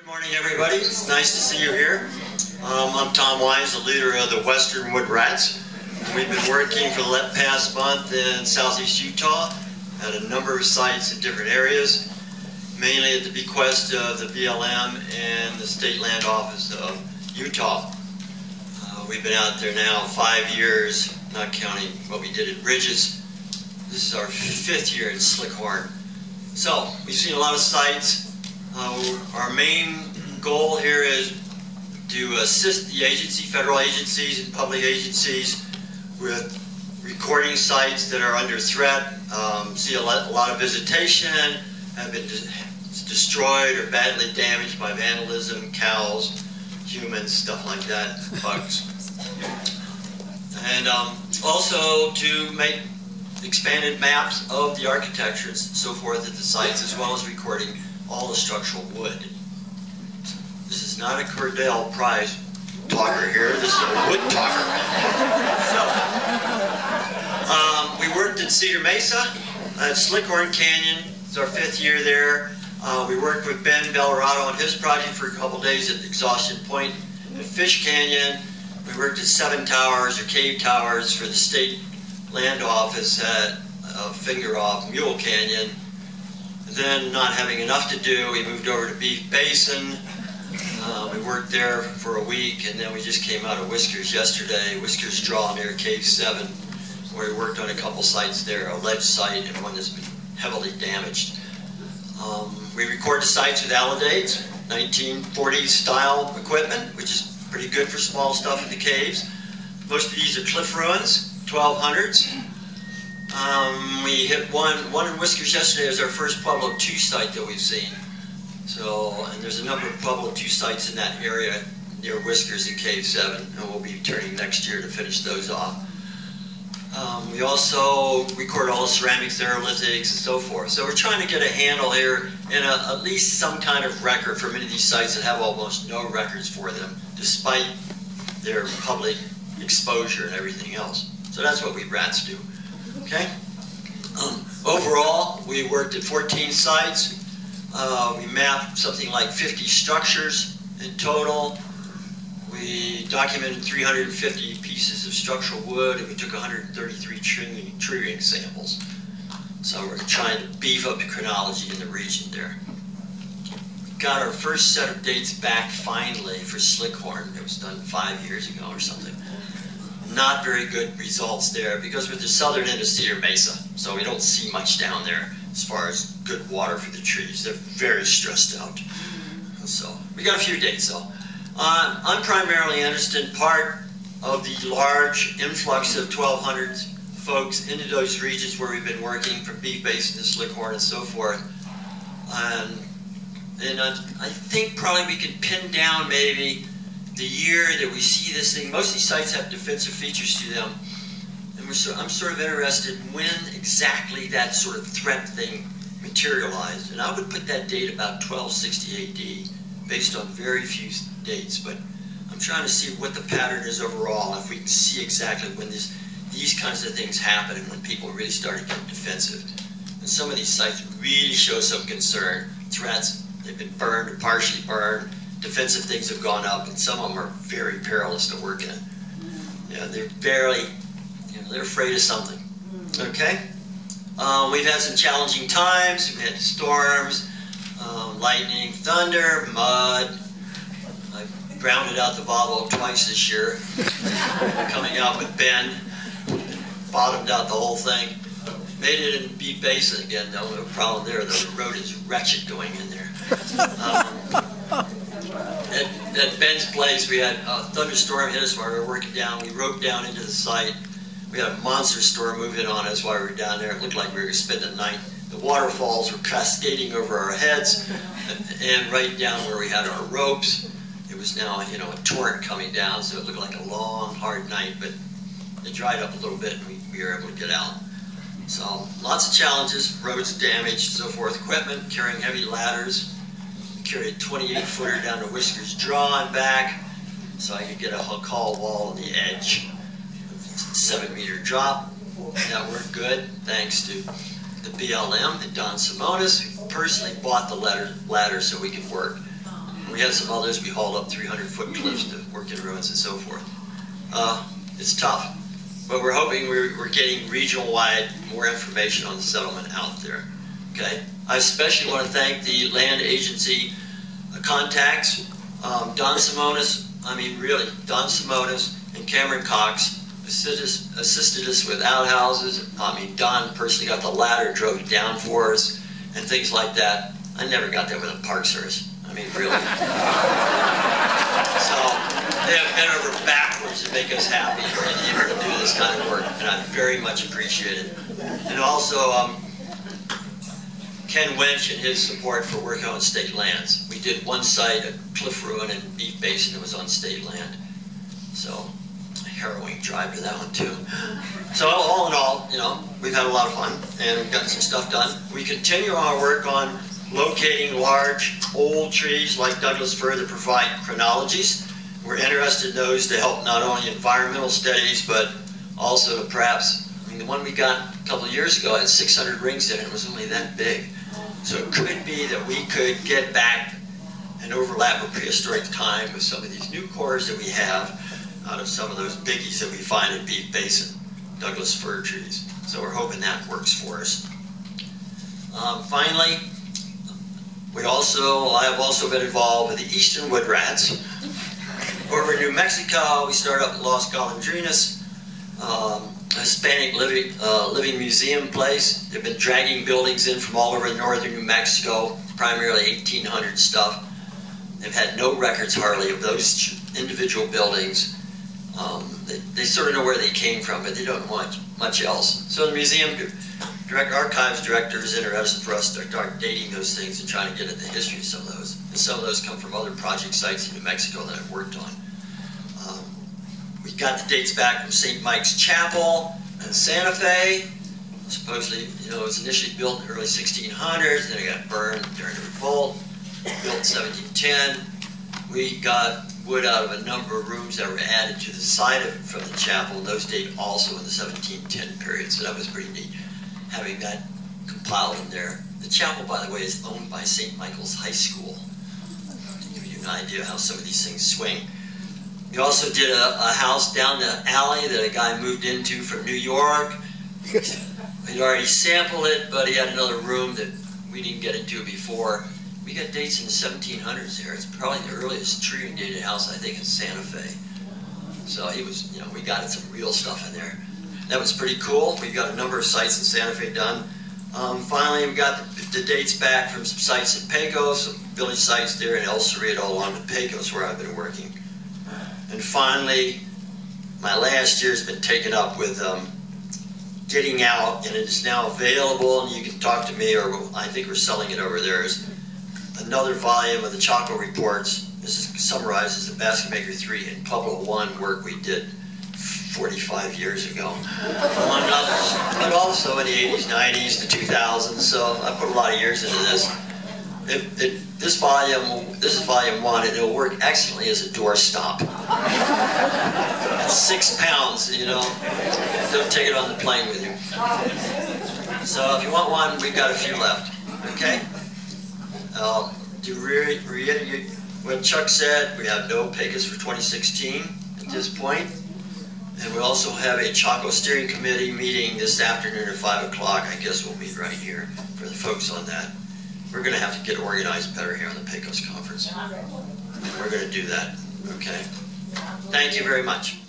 Morning, everybody. It's nice to see you here. I'm Tom Wise, the leader of the Western Wood Rats. We've been working for the past month in southeast Utah at a number of sites in different areas, mainly at the bequest of the BLM and the State Land Office of Utah. We've been out there now 5 years, not counting what we did at Ridges. This is our 5th year in Slickhorn. So, we've seen a lot of sites. Our main goal here is to assist the agency, federal agencies and public agencies with recording sites that are under threat. See a lot of visitation, have been destroyed or badly damaged by vandalism, cows, humans, stuff like that, bugs. And also to make expanded maps of the architecture and so forth at the sites, as well as recording all the structural wood. This is not a Cordell Prize talker here, this is a wood talker. So, we worked at Cedar Mesa, at Slickhorn Canyon. It's our 5th year there. We worked with Ben Bellarado on his project for a couple days at Exhaustion Point at Fish Canyon. We worked at 7 towers or cave towers for the State Land Office at Finger Off Mule Canyon. Then, not having enough to do, we moved over to Beef Basin. We worked there for a week, and then we just came out of Whiskers yesterday. Whiskers Draw near Cave 7, where we worked on a couple sites there, a ledge site and one that's been heavily damaged. We record the sites with alidades, 1940s style equipment, which is pretty good for small stuff in the caves. Most of these are cliff ruins, 1200s. We hit one in Whiskers yesterday as our first Pueblo II site that we've seen. So, and there's a number of Pueblo II sites in that area near Whiskers and Cave 7, and we'll be returning next year to finish those off. We also record all the ceramics, aerolithics, and so forth. So we're trying to get a handle here and at least some kind of record for many of these sites that have almost no records for them, despite their public exposure and everything else. So that's what we rats do. Okay. Overall, we worked at 14 sites. We mapped something like 50 structures in total. We documented 350 pieces of structural wood, and we took 133 tree ring samples. So we're trying to beef up the chronology in the region there. We got our first set of dates back finally for Slickhorn. It was done 5 years ago or something. Not very good results there because we're the southern end of Cedar Mesa, so we don't see much down there as far as good water for the trees. They're very stressed out. So we got a few dates though. I'm primarily interested in part of the large influx of 1200 folks into those regions where we've been working, from Beef Basin to Slickhorn and so forth. And I think probably we can pin down maybe the year that we see this thing. Most of these sites have defensive features to them, and I'm sort of interested in when exactly that sort of threat thing materialized. And I would put that date about 1260 AD, based on very few dates, but I'm trying to see what the pattern is overall, if we can see exactly when these kinds of things happen and when people really started getting defensive. And some of these sites really show some concern. Threats, they've been burned or partially burned. Defensive things have gone up, and some of them are very perilous to work in. Yeah, they're barely, they're afraid of something. Okay? We've had some challenging times. We've had storms, lightning, thunder, mud. I've grounded out the bottle twice this year, coming out with Ben. Bottomed out the whole thing. Made it in Beef Basin again, though. No problem there, though. The road is wretched going in there. At Ben's place, we had a thunderstorm hit us while we were working down. We roped down into the site. We had a monster storm move in on us while we were down there. It looked like we were going to spend the night. The waterfalls were cascading over our heads, and right down where we had our ropes, it was now, a torrent coming down, so it looked like a long, hard night, but it dried up a little bit, and we were able to get out. So, lots of challenges, roads damaged, so forth. Equipment, carrying heavy ladders. Carried a 28-footer down to Whiskers Draw and back, so I could get a call wall on the edge. 7-meter drop. That worked good, thanks to the BLM and Don Simonis, who personally bought the ladder so we could work. We We had some others. We hauled up 300-foot cliffs to work in ruins and so forth. It's tough, but we're hoping we're getting regional-wide more information on the settlement out there. Okay. I especially want to thank the land agency contacts, Don Simonis. I mean, really, Don Simonis and Cameron Cox assisted us with outhouses. I mean, Don personally got the ladder, drove it down for us, and things like that. I never got that with a Park Service. I mean, really. So they have bent over backwards to make us happy and eager to do this kind of work, and I very much appreciate it. And also, Ken Winch and his support for working on state lands. We did one site, a cliff ruin in Beef Basin, that was on state land. So, a harrowing drive to that one too. So all in all, you know, we've had a lot of fun and we've gotten some stuff done. We continue our work on locating large, old trees like Douglas fir that provide chronologies. We're interested in those to help not only environmental studies, but also to perhaps, I mean, the one we got a couple of years ago had 600 rings in it. It was only that big. So it could be that we could get back and overlap with prehistoric time with some of these new cores that we have out of some of those biggies that we find in Beef Basin, Douglas fir trees. So we're hoping that works for us. Finally, I have also been involved with the eastern wood rats. Over in New Mexico, we started up at Las Golondrinas, a Hispanic living museum place. They've been dragging buildings in from all over northern New Mexico, primarily 1800 stuff. They've had no records hardly of those individual buildings. They sort of know where they came from, but they don't want much else. So the museum archives director is interested for us to start dating those things and trying to get at the history of some of those. And some of those come from other project sites in New Mexico that I've worked on. We got the dates back from St. Mike's Chapel in Santa Fe. Supposedly, you know, it was initially built in the early 1600s, then it got burned during the revolt. Built in 1710. We got wood out of a number of rooms that were added to the side of it from the chapel. Those date also in the 1710 period, so that was pretty neat, having that compiled in there. The chapel, by the way, is owned by St. Michael's High School, to give you an idea of how some of these things swing. We also did a house down the alley that a guy moved into from New York. He'd already sampled it, but he had another room that we didn't get into before. We got dates in the 1700s there. It's probably the earliest tree dated house, I think, in Santa Fe. So he was, you know, we got some real stuff in there. That was pretty cool. We got a number of sites in Santa Fe done. Finally, we got the dates back from some sites in Pecos, some village sites there in El Cerrito, all along the Pecos where I've been working. And finally, my last year has been taken up with getting out, and it is now available, and you can talk to me, or I think we're selling it over there, is another volume of the Chaco Reports. This summarizes the Basket Maker 3 and Pueblo 1 work we did 45 years ago, among others, but also in the 80s, 90s, the 2000s, so I put a lot of years into this. This is volume 1, and it'll work excellently as a doorstop. It's 6 pounds, you know, don't take it on the plane with you. So if you want one, we've got a few left, okay? To reiterate what Chuck said, we have no Pecos for 2016 at this point. And we also have a Chaco Steering Committee meeting this afternoon at 5 o'clock. I guess we'll meet right here for the folks on that. We're going to have to get organized better here on the Pecos Conference. And we're going to do that, okay? Thank you very much.